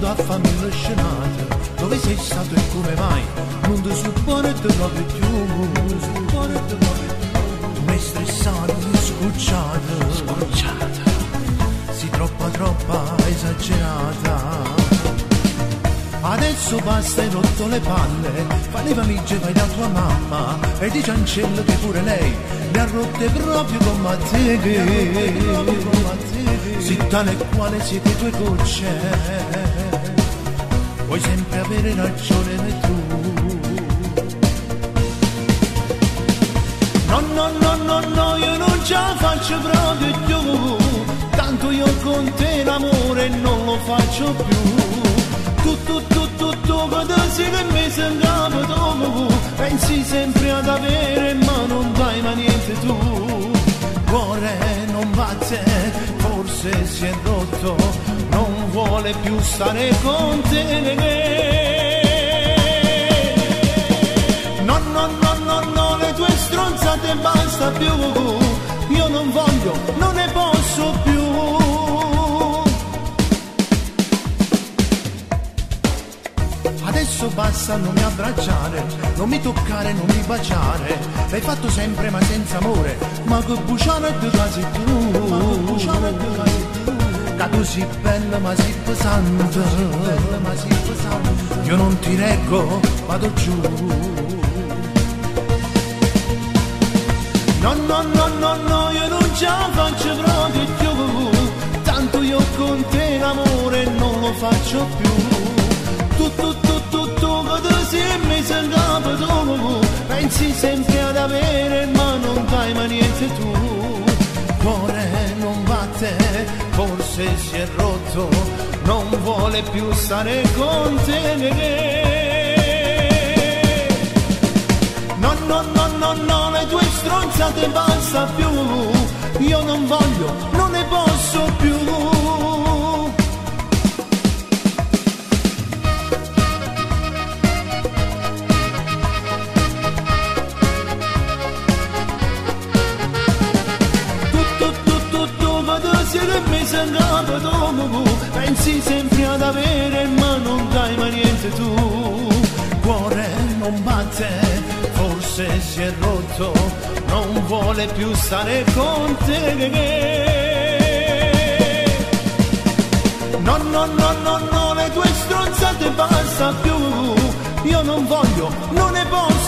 mondo a fammi lo scenario, dove sei stato e come mai? Non ti suppone e ti trovi più, non ti suppone e ti trovi più. Tu mi hai stressato, scocciato, sei troppa esagerata. Adesso basta, hai rotto le palle, fai le valigie, vai da tua mamma e di Ciancello che pure lei le ha rotte proprio come te. Sì, tale e quale siete i tuoi gocce, vuoi sempre avere ragione tu. No, io non ce la faccio proprio più, tanto io con te l'amore non lo faccio più. Tu, quando sei che mi sei in capo tu, pensi sempre ad avere, ma non dai ma niente tu. Cuore non batte, forse si è rotto, non vuole più stare con te. No, le tue stronzate basta più, io non voglio, non ne posso più. Adesso basta, non mi abbracciare, non mi toccare, non mi baciare. L'hai fatto sempre ma senza amore, ma che buciare tu casi tu. Che tu sei bella ma sei pesante, io non ti reggo, vado giù. No, io non ce la faccio proprio più, tanto io con te l'amore non lo faccio più. Tu, quando sei messo in capo tu, pensi sempre ad avere, ma non dai ma niente tu. Cuore non batte, forse si è rotto, non vuole più stare con te. No, le tue stronzate basta più, io non voglio, non ne posso più. Tu, quando siete messi in capo tu, pensi sempre ad avere, ma non dai ma niente tu. Cuore non batte, forse si è rotto, non vuole più stare con te. No, le tue stronzate basta più, io non voglio, non ne posso